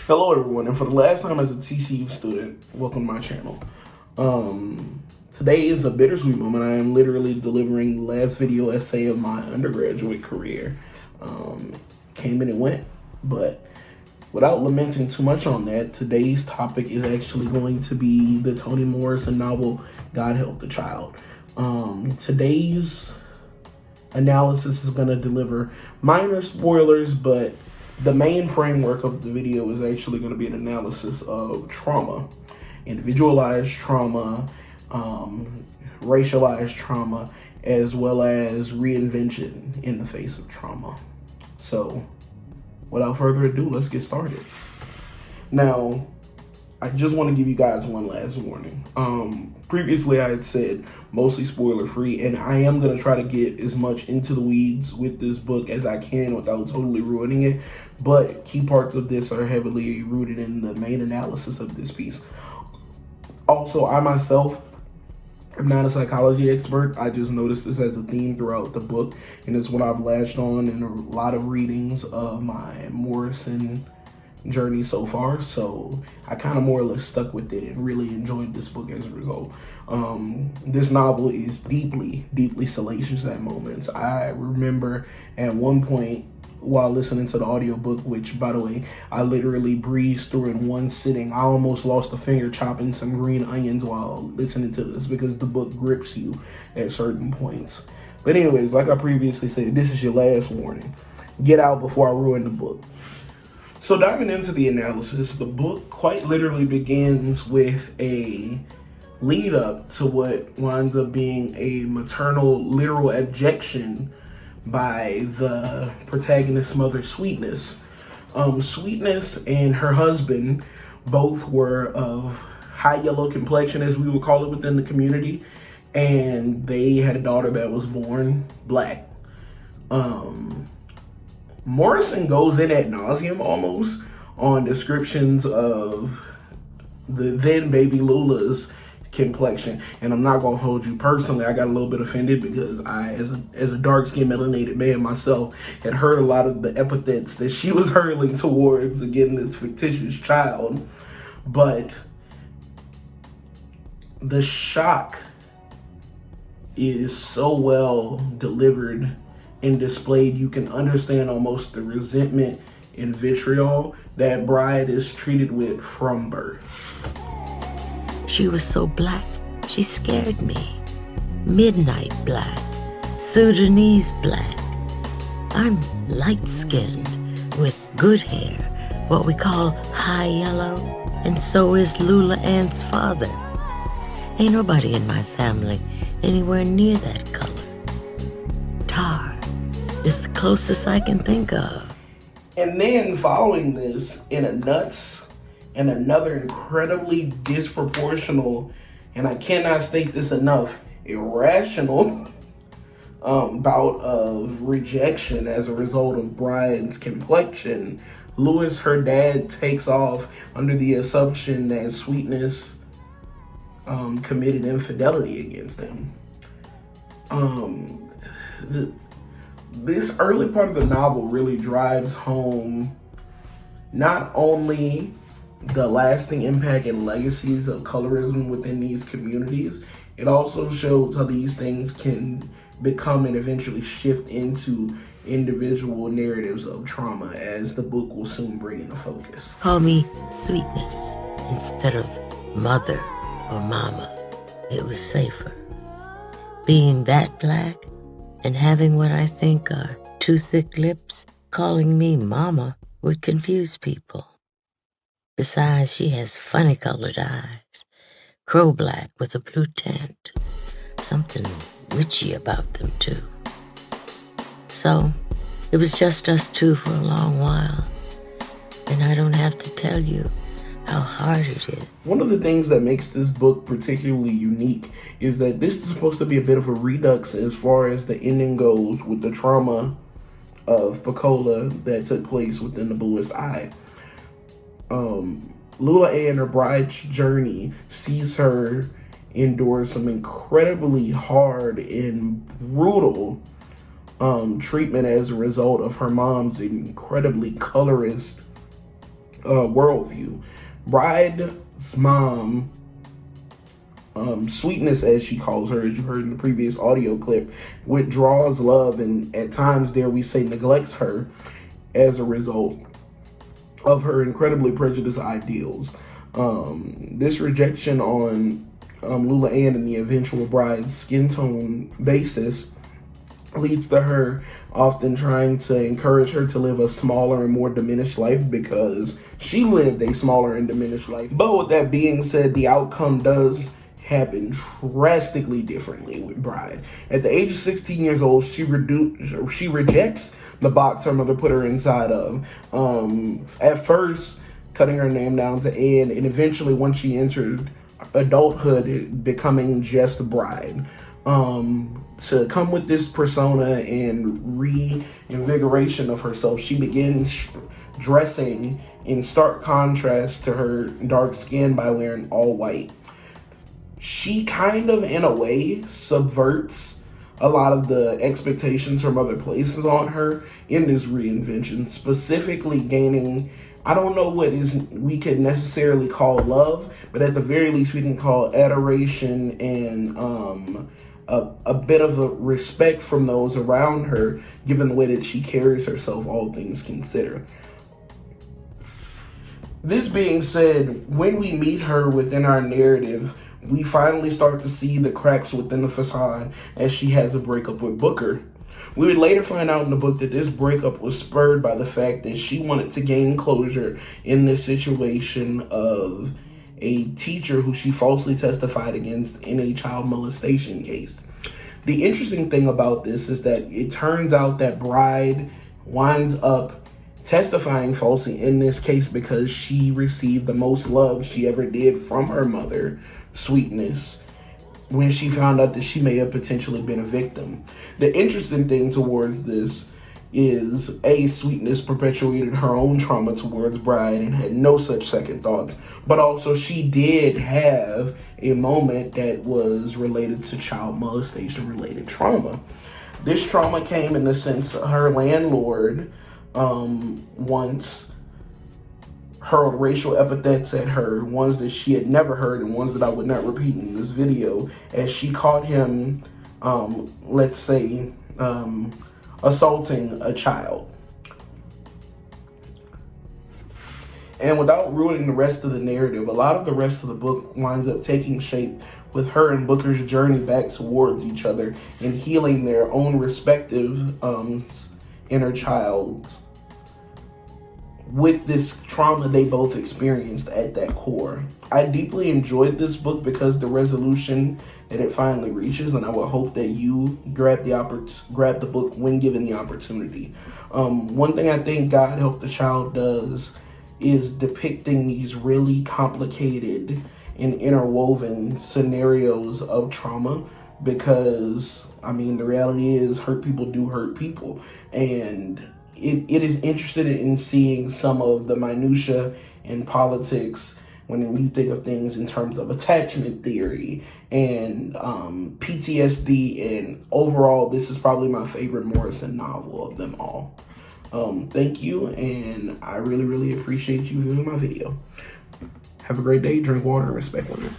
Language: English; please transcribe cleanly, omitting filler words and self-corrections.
Hello everyone, and for the last time as a TCU student, welcome to my channel. Today is a bittersweet moment. I am literally delivering the last video essay of my undergraduate career. Came and it went, but without lamenting too much on that, today's topic is actually going to be the Toni Morrison novel, God Help the Child. Today's analysis is going to deliver minor spoilers, but the main framework of the video is actually going to be an analysis of trauma, individualized trauma, racialized trauma, as well as reinvention in the face of trauma. So, without further ado, let's get started. Now, I just want to give you guys one last warning. Previously, I had said mostly spoiler-free, and I am going to try to get as much into the weeds with this book as I can without totally ruining it, but key parts of this are heavily rooted in the main analysis of this piece. Also, I myself am not a psychology expert. I just noticed this as a theme throughout the book, and it's what I've latched on in a lot of readings of my Morrison journey so far, so I kind of more or less stuck with it and really enjoyed this book as a result. This novel is deeply salacious at moments. I remember at one point while listening to the audiobook, which by the way, I literally breezed through in one sitting. I almost lost a finger chopping some green onions while listening to this because the book grips you at certain points. But anyways, like I previously said, this is your last warning. Get out before I ruin the book. So diving into the analysis, the book quite literally begins with a lead up to what winds up being a maternal literal abjection by the protagonist's mother, Sweetness. Sweetness and her husband both were of high yellow complexion, as we would call it within the community, and they had a daughter that was born black. Morrison goes in ad nauseum almost on descriptions of the then baby Lula's complexion, and I'm not gonna hold you personally. I got a little bit offended because I, as a dark-skinned melanated man myself, had heard a lot of the epithets that she was hurling towards, again, this fictitious child. But the shock is so well delivered and displayed, you can understand almost the resentment and vitriol that Bride is treated with from birth. She was so black, she scared me. Midnight black, Sudanese black. I'm light-skinned with good hair, what we call high yellow, and so is Lula Ann's father. Ain't nobody in my family anywhere near that color. Tar is the closest I can think of. And then following this in a nuts and another incredibly disproportional, and I cannot state this enough, irrational bout of rejection as a result of Brian's complexion, Lewis, her dad, takes off under the assumption that Sweetness committed infidelity against him. This early part of the novel really drives home not only the lasting impact and legacies of colorism within these communities, it also shows how these things can become and eventually shift into individual narratives of trauma, as the book will soon bring into focus. Call me Sweetness instead of mother or mama. It was safer. Being that black and having what I think are two thick lips, calling me mama would confuse people. Besides, she has funny colored eyes, crow black with a blue tint, something witchy about them too. So, it was just us two for a long while, and I don't have to tell you how hard it is. One of the things that makes this book particularly unique is that this is supposed to be a bit of a redux as far as the ending goes with the trauma of Pecola that took place within the Bluest Eye. Lula Ann, her bride's journey, sees her endure some incredibly hard and brutal treatment as a result of her mom's incredibly colorist worldview. Bride's mom, Sweetness, as she calls her, as you heard in the previous audio clip, withdraws love and at times, dare we say, neglects her as a result of her incredibly prejudiced ideals. This rejection on Lula Ann and the eventual bride's skin tone basis leads to her often trying to encourage her to live a smaller and more diminished life because she lived a smaller and diminished life. But with that being said, the outcome does happen drastically differently with Bride. At the age of 16 years old, she rejects the box her mother put her inside of. At first, cutting her name down to Ann, and eventually, once she entered adulthood, becoming just Bride. To come with this persona and reinvigoration of herself, she begins dressing in stark contrast to her dark skin by wearing all white. She kind of, in a way, subverts a lot of the expectations her mother places on her in this reinvention, specifically gaining, I don't know what we could necessarily call love, but at the very least we can call adoration and a bit of a respect from those around her, given the way that she carries herself, all things considered. This being said, when we meet her within our narrative, we finally start to see the cracks within the facade as she has a breakup with Booker. We would later find out in the book that this breakup was spurred by the fact that she wanted to gain closure in this situation of a teacher who she falsely testified against in a child molestation case. The interesting thing about this is that it turns out that Bride winds up testifying falsely in this case because she received the most love she ever did from her mother, Sweetness, when she found out that she may have potentially been a victim. The interesting thing towards this is Sweetness perpetuated her own trauma towards Bride and had no such second thoughts, but also she did have a moment that was related to child molestation related trauma. This trauma came in the sense her landlord once hurled racial epithets at her, ones that she had never heard and ones that I would not repeat in this video, as she caught him, assaulting a child. And without ruining the rest of the narrative, a lot of the rest of the book winds up taking shape with her and Booker's journey back towards each other and healing their own respective inner childs with this trauma they both experienced at that core. I deeply enjoyed this book because the resolution that it finally reaches, and I would hope that you grab the book when given the opportunity. One thing I think God Help the Child does is depicting these really complicated and interwoven scenarios of trauma, because, I mean, the reality is hurt people do hurt people, and it is interested in seeing some of the minutia in politics when we think of things in terms of attachment theory and PTSD, and overall, this is probably my favorite Morrison novel of them all. Thank you, and I really, really appreciate you viewing my video. Have a great day, drink water, and respect women.